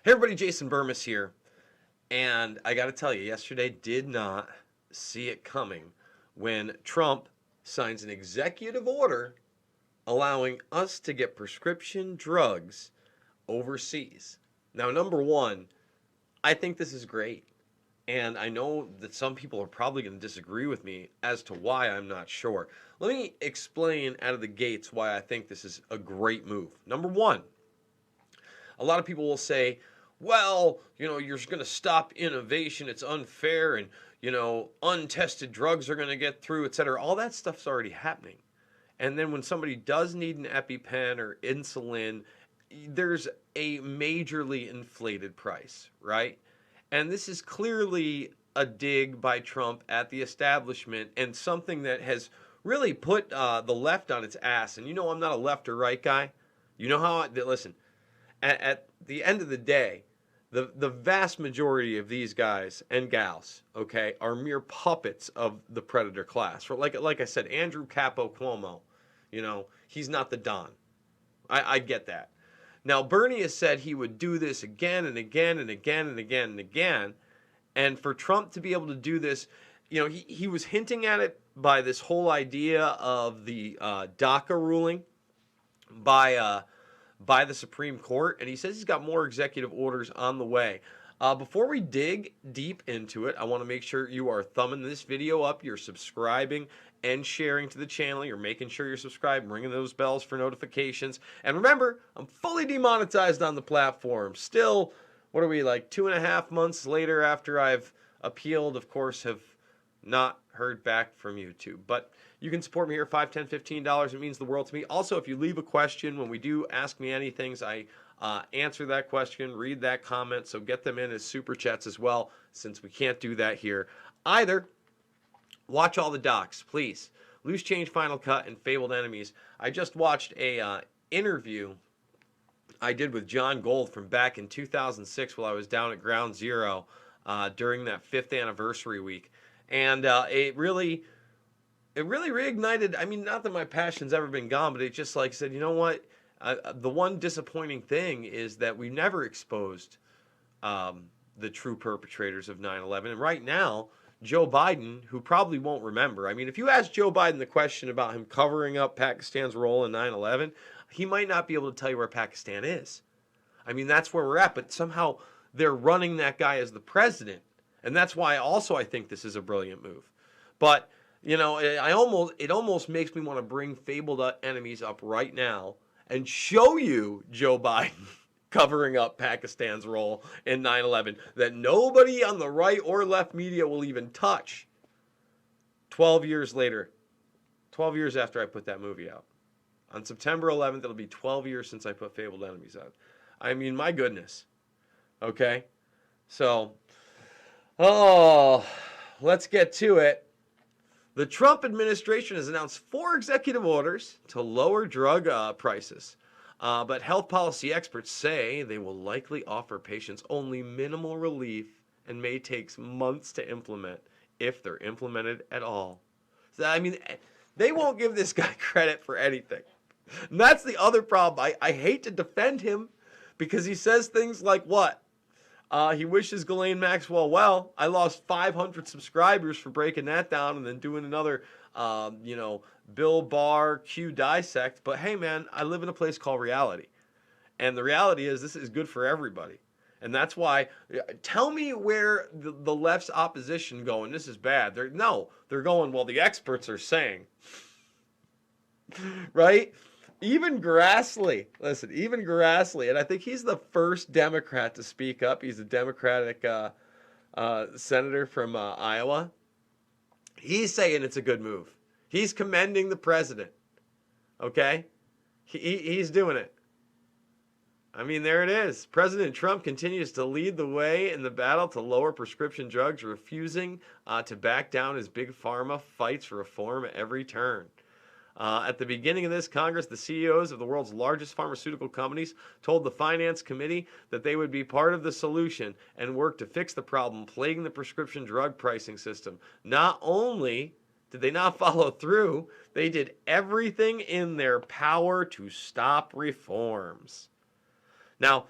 Hey everybody, Jason Burmis here. And I got to tell you, yesterday did not see it coming when Trump signs an executive order allowing us to get prescription drugs overseas. Now, number one, I think this is great. And I know that some people are probably going to disagree with me as to why. I'm not sure. Let me explain out of the gates why I think this is a great move. Number one, a lot of people will say, well, you're going to stop innovation. It's unfair. And, untested drugs are going to get through, et cetera. All that stuff's already happening. And then when somebody does need an EpiPen or insulin, there's a majorly inflated price, right? And this is clearly a dig by Trump at the establishment and something that has really put the left on its ass. And I'm not a left or right guy. You know how listen, at the end of the day, the vast majority of these guys and gals, okay, are mere puppets of the predator class. Like I said, Andrew Capo Cuomo, he's not the Don. I get that. Now, Bernie has said he would do this again and again and again and again and again. And for Trump to be able to do this, he was hinting at it by this whole idea of the DACA ruling by the Supreme Court, and he says he's got more executive orders on the way. Before we dig deep into it, I want to make sure you are thumbing this video up, you're subscribing and sharing to the channel, you're making sure you're subscribed, ringing those bells for notifications. And remember, I'm fully demonetized on the platform. Still, what are we, like 2.5 months later after I've appealed, of course, have not heard back from YouTube. But you can support me here, $5, $10, $15. It means the world to me. Also, if you leave a question when we do Ask Me Anything, I answer that question, read that comment, so get them in as super chats as well, since we can't do that here either. Watch all the docs, please. Loose Change, Final Cut, and Fabled Enemies. I just watched a interview I did with John Gold from back in 2006 while I was down at Ground Zero during that 5th anniversary week. And it really reignited. I mean, not that my passion's ever been gone, but it just said, you know what? The one disappointing thing is that we never exposed the true perpetrators of 9/11. And right now, Joe Biden, who probably won't remember. I mean, if you ask Joe Biden the question about him covering up Pakistan's role in 9/11, he might not be able to tell you where Pakistan is. I mean, that's where we're at. But somehow they're running that guy as the president. And that's why also I think this is a brilliant move. But it almost makes me want to bring Fabled Enemies up right now and show you Joe Biden covering up Pakistan's role in 9/11 that nobody on the right or left media will even touch. 12 years later, 12 years after I put that movie out. On September 11th, it'll be 12 years since I put Fabled Enemies out. I mean, my goodness. Okay? So, let's get to it. The Trump administration has announced 4 executive orders to lower drug prices. But health policy experts say they will likely offer patients only minimal relief and may take months to implement, if they're implemented at all. So, I mean, they won't give this guy credit for anything. And that's the other problem. I hate to defend him because he says things like what? He wishes Ghislaine Maxwell well. I lost 500 subscribers for breaking that down and then doing another, Bill Barr Q dissect. But hey, man, I live in a place called reality. And the reality is this is good for everybody. And that's why, tell me where the left's opposition going, this is bad. They're going, well, the experts are saying. Right? Even Grassley, and I think he's the first Democrat to speak up. He's a Democratic senator from Iowa. He's saying it's a good move. He's commending the president. Okay? He's doing it. I mean, there it is. President Trump continues to lead the way in the battle to lower prescription drugs, refusing to back down as Big Pharma fights reform at every turn. At the beginning of this Congress, the CEOs of the world's largest pharmaceutical companies told the Finance Committee that they would be part of the solution and work to fix the problem plaguing the prescription drug pricing system. Not only did they not follow through, they did everything in their power to stop reforms. Now,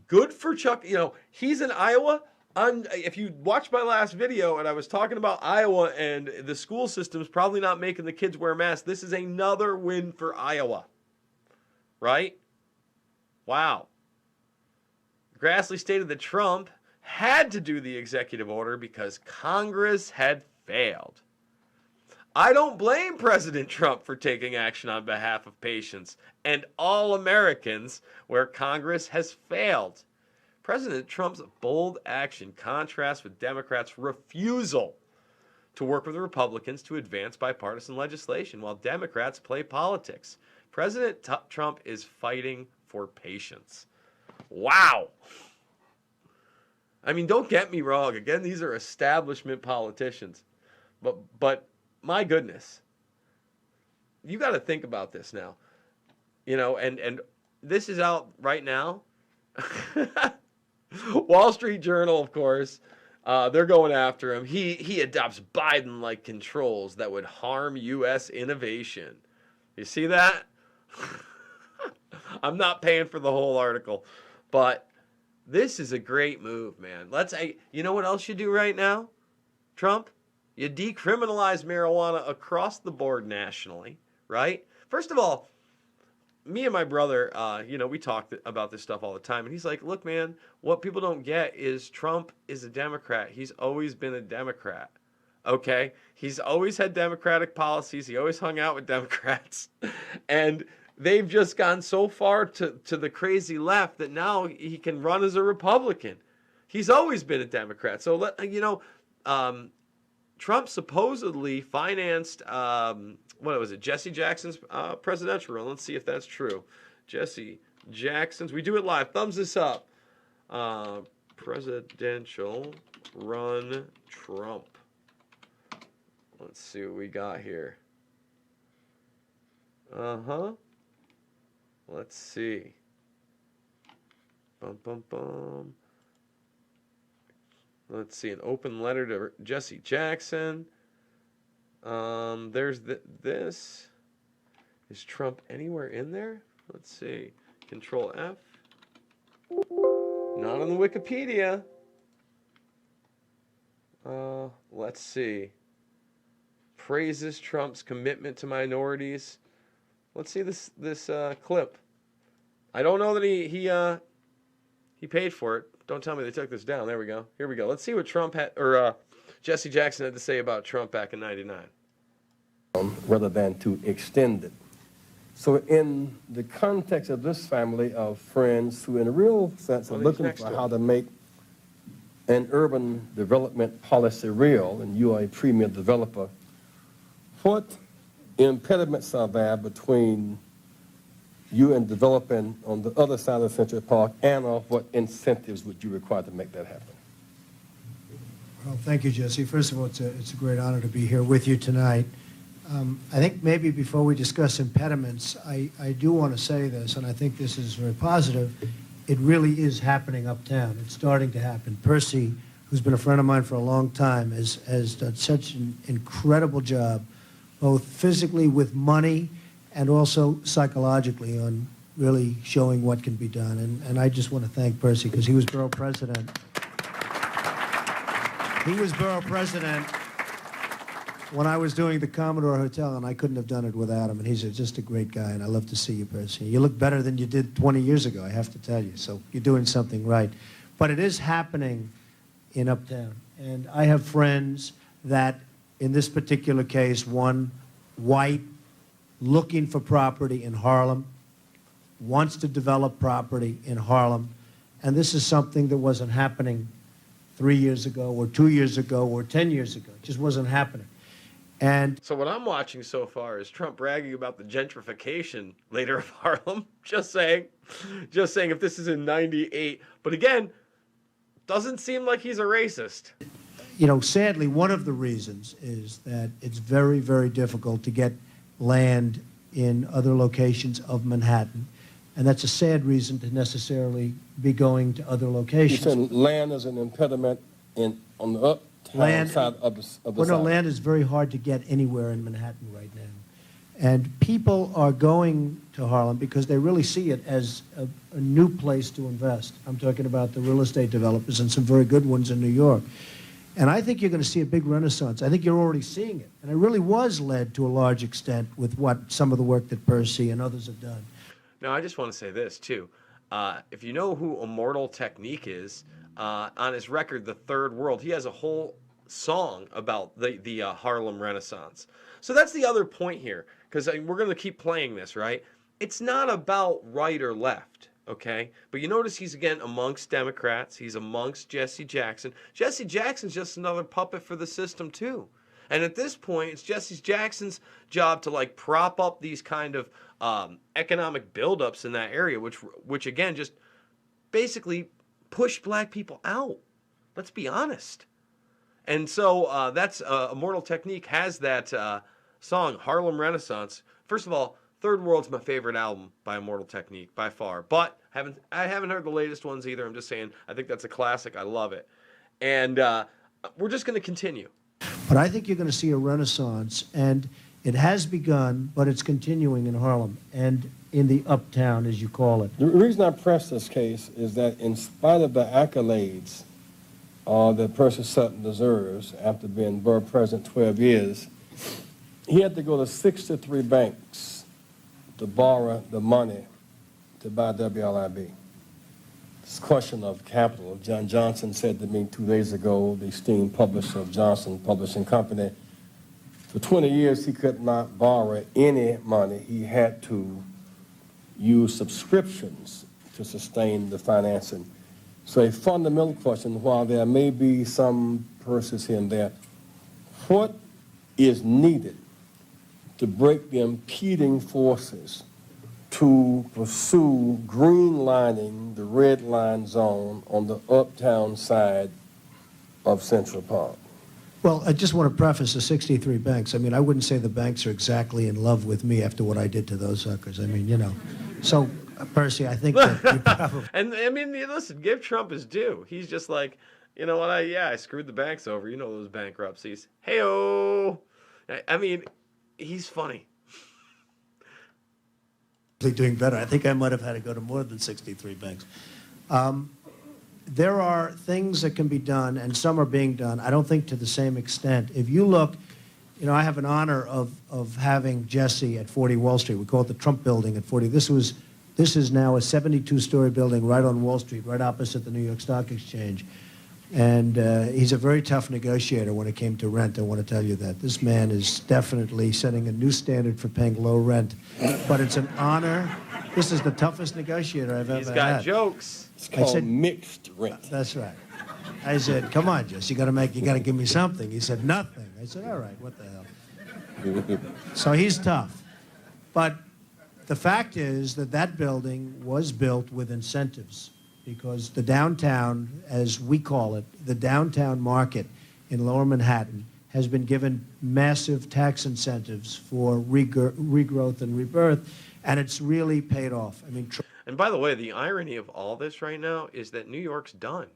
Good for Chuck. You know, he's in Iowa. If you watched my last video and I was talking about Iowa and the school system's probably not making the kids wear masks, this is another win for Iowa. Right? Wow. Grassley stated that Trump had to do the executive order because Congress had failed. I don't blame President Trump for taking action on behalf of patients and all Americans where Congress has failed. President Trump's bold action contrasts with Democrats' refusal to work with the Republicans to advance bipartisan legislation while Democrats play politics. President Trump is fighting for patients. Wow. I mean, don't get me wrong. Again, these are establishment politicians. But my goodness, you got to think about this now. You know, and this is out right now. Wall Street Journal, of course, they're going after him. He adopts Biden-like controls that would harm U.S. innovation. You see that? I'm not paying for the whole article, but this is a great move, man. You know what else you do right now, Trump? You decriminalize marijuana across the board nationally, right? First of all, me and my brother, we talk about this stuff all the time. And he's like, look, man, what people don't get is Trump is a Democrat. He's always been a Democrat, okay? He's always had Democratic policies. He always hung out with Democrats. And they've just gone so far to the crazy left that now he can run as a Republican. He's always been a Democrat. So, Trump supposedly financed, Jesse Jackson's presidential run. Let's see if that's true. Jesse Jackson's. We do it live. Thumbs this up. Presidential run Trump. Let's see what we got here. Let's see. Let's see, an open letter to Jesse Jackson. There's this. Is Trump anywhere in there? Let's see. Control F. Not on the Wikipedia. Let's see. Praises Trump's commitment to minorities. Let's see this clip. I don't know that he paid for it. Don't tell me they took this down. There we go. Here we go. Let's see what Jesse Jackson had to say about Trump back in '99. Rather than to extend it. So in the context of this family of friends who in a real sense are looking for how to make an urban development policy real, and you are a premier developer, what impediments are there between you and developing on the other side of Central Park, and what incentives would you require to make that happen? Well, thank you, Jesse. First of all, it's a great honor to be here with you tonight. I think maybe before we discuss impediments, I do want to say this, and I think this is very positive. It really is happening uptown. It's starting to happen. Percy, who's been a friend of mine for a long time, has done such an incredible job, both physically with money and also psychologically on really showing what can be done. And I just want to thank Percy because he was borough president. He was borough president when I was doing the Commodore Hotel, and I couldn't have done it without him. And he's just a great guy, and I love to see you, Percy. You look better than you did 20 years ago, I have to tell you. So you're doing something right. But it is happening in Uptown. And I have friends that, in this particular case, one white, looking for property in Harlem, wants to develop property in Harlem, and this is something that wasn't happening 3 years ago or 2 years ago or 10 years ago. It just wasn't happening. And so what I'm watching so far is Trump bragging about the gentrification later of Harlem. Just saying if this is in '98. But again, doesn't seem like he's a racist. You know, sadly, one of the reasons is that it's very, very difficult to get land in other locations of Manhattan. And that's a sad reason to necessarily be going to other locations. You said land is an impediment on the uptown side of the Well, no, side. land is very hard to get anywhere in Manhattan right now. And people are going to Harlem because they really see it as a new place to invest. I'm talking about the real estate developers and some very good ones in New York. And I think you're going to see a big renaissance. I think you're already seeing it. And it really was led to a large extent with what some of the work that Percy and others have done. Now, I just want to say this, too. If you know who Immortal Technique is, on his record, The Third World, he has a whole song about the Harlem Renaissance. So that's the other point here, because we're going to keep playing this, right? It's not about right or left, okay? But you notice he's, again, amongst Democrats. He's amongst Jesse Jackson. Jesse Jackson's just another puppet for the system, too. And at this point, it's Jesse Jackson's job to, like, prop up these kind of economic buildups in that area, which again, just basically push black people out. Let's be honest. And so that's Immortal Technique has that song, Harlem Renaissance. First of all, Third World's my favorite album by Immortal Technique by far, but I haven't heard the latest ones either. I'm just saying I think that's a classic. I love it. And we're just going to continue. But I think you're going to see a renaissance, and it has begun, but it's continuing in Harlem and in the uptown, as you call it. The reason I press this case is that in spite of the accolades that Percy Sutton deserves after being borough president 12 years, he had to go to 63 banks to borrow the money to buy WLIB. This question of capital. John Johnson said to me 2 days ago, the esteemed publisher of Johnson Publishing Company, for 20 years he could not borrow any money. He had to use subscriptions to sustain the financing. So a fundamental question, while there may be some purses here and there, what is needed to break the impeding forces to pursue greenlining the red line zone on the uptown side of Central Park? Well, I just want to preface the 63 banks. I mean, I wouldn't say the banks are exactly in love with me after what I did to those suckers. I mean, you know. So, Percy, I think that you probably... And, I mean, listen, give Trump his due. He's just like, you know what, I screwed the banks over. You know those bankruptcies. Hey-oh! I mean, he's funny. Doing better. I think I might have had to go to more than 63 banks. There are things that can be done, and some are being done, I don't think to the same extent. If you look, you know, I have an honor of having Jesse at 40 Wall Street. We call it the Trump Building at 40. This is now a 72-story building right on Wall Street, right opposite the New York Stock Exchange. And he's a very tough negotiator when it came to rent. I want to tell you that. This man is definitely setting a new standard for paying low rent. But it's an honor. This is the toughest negotiator I've ever had. He's got jokes. It's called mixed rent. That's right. I said, come on, Jess, you got to give me something. He said, nothing. I said, all right, what the hell. So he's tough. But the fact is that that building was built with incentives, because the downtown, as we call it, the downtown market in Lower Manhattan has been given massive tax incentives for regrowth and rebirth, and it's really paid off. I mean, and by the way, the irony of all this right now is that New York's done.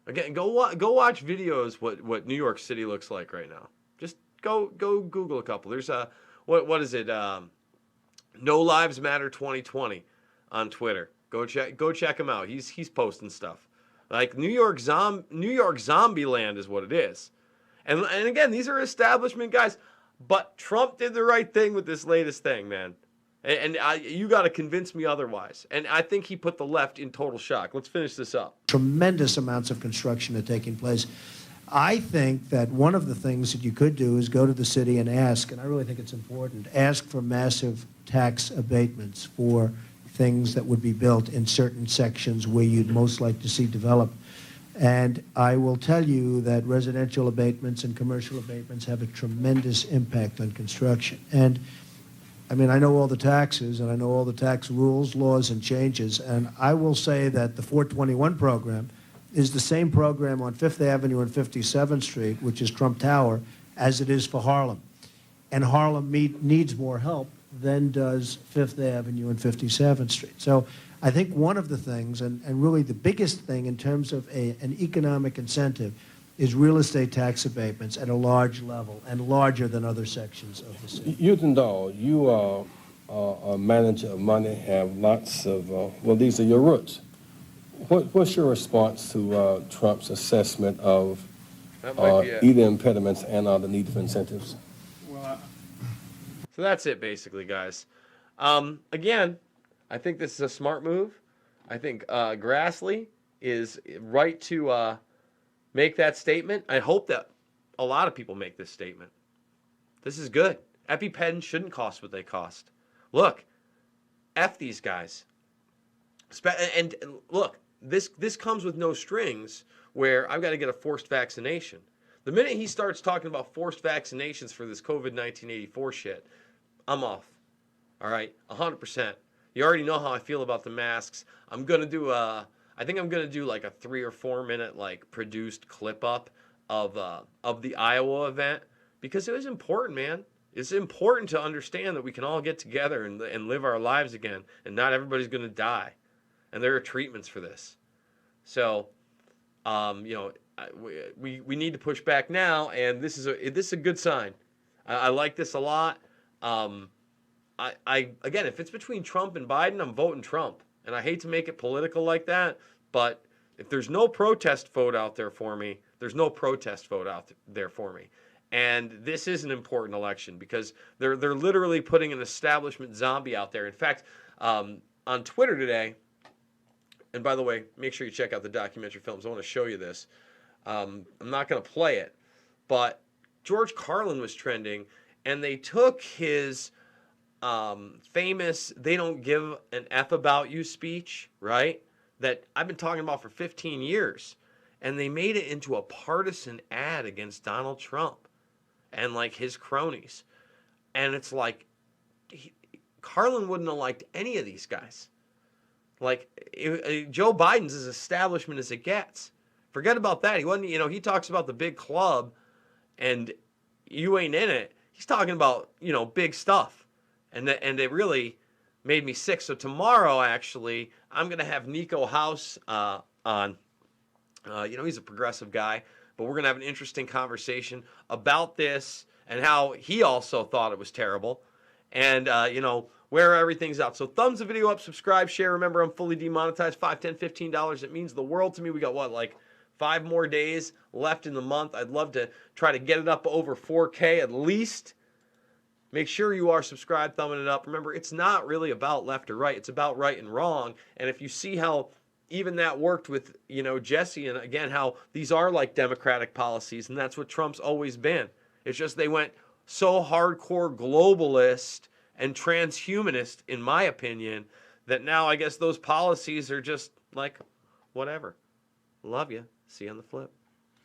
Again, go watch videos what New York City looks like right now. Just go Google a couple. There's what is it? No Lives Matter 2020 on Twitter. Go check him out. He's posting stuff. Like New York zombie land is what it is. And again, these are establishment guys. But Trump did the right thing with this latest thing, man. And you got to convince me otherwise. And I think he put the left in total shock. Let's finish this up. Tremendous amounts of construction are taking place. I think that one of the things that you could do is go to the city and ask, and I really think it's important, ask for massive tax abatements for things that would be built in certain sections where you'd most like to see developed. And I will tell you that residential abatements and commercial abatements have a tremendous impact on construction. And I mean, I know all the taxes, and I know all the tax rules, laws, and changes, and I will say that the 421 program is the same program on 5th Avenue and 57th Street, which is Trump Tower, as it is for Harlem. And Harlem needs more help than does 5th Avenue and 57th Street. So I think one of the things, and really the biggest thing in terms of an economic incentive, is real estate tax abatements at a large level and larger than other sections of the city. Utendahl, you are a manager of money, have lots of, well, these are your roots. What's your response to Trump's assessment of either impediments and the need for incentives? So that's it, basically, guys. Again, I think this is a smart move. I think Grassley is right to make that statement. I hope that a lot of people make this statement. This is good. EpiPens shouldn't cost what they cost. Look, F these guys. And look, this comes with no strings where I've got to get a forced vaccination. The minute he starts talking about forced vaccinations for this COVID-19 84 shit, I'm off. All right, 100%. You already know how I feel about the masks. I think I'm gonna do like a 3 or 4 minute like produced clip up of the Iowa event because it was important, man. It's important to understand that we can all get together and live our lives again, and not everybody's gonna die, and there are treatments for this. So, we need to push back now, and this is a good sign. I like this a lot. Again, if it's between Trump and Biden, I'm voting Trump. And I hate to make it political like that, but if there's no protest vote out there for me, there's no protest vote out there for me. And this is an important election because they're literally putting an establishment zombie out there. In fact, on Twitter today, and by the way, make sure you check out the documentary films. I want to show you this. I'm not going to play it, but George Carlin was trending, and they took his famous "they don't give an F about you" speech, right? That I've been talking about for 15 years. And they made it into a partisan ad against Donald Trump and like his cronies. And it's like, Carlin wouldn't have liked any of these guys. Like, Joe Biden's as establishment as it gets. Forget about that. He wasn't, he talks about the big club and you ain't in it. He's talking about, big stuff. And it really made me sick. So tomorrow, actually, I'm going to have Nico House on. He's a progressive guy, but we're going to have an interesting conversation about this and how he also thought it was terrible and, where everything's out. So thumbs the video up, subscribe, share. Remember, I'm fully demonetized, $5, $10, $15. It means the world to me. We got like 5 more days left in the month. I'd love to try to get it up over 4K at least. Make sure you are subscribed, thumbing it up. Remember, it's not really about left or right. It's about right and wrong. And if you see how even that worked with, Jesse, and again, how these are like democratic policies, and that's what Trump's always been. It's just they went so hardcore globalist and transhumanist, in my opinion, that now I guess those policies are just like, whatever. Love you. See you on the flip.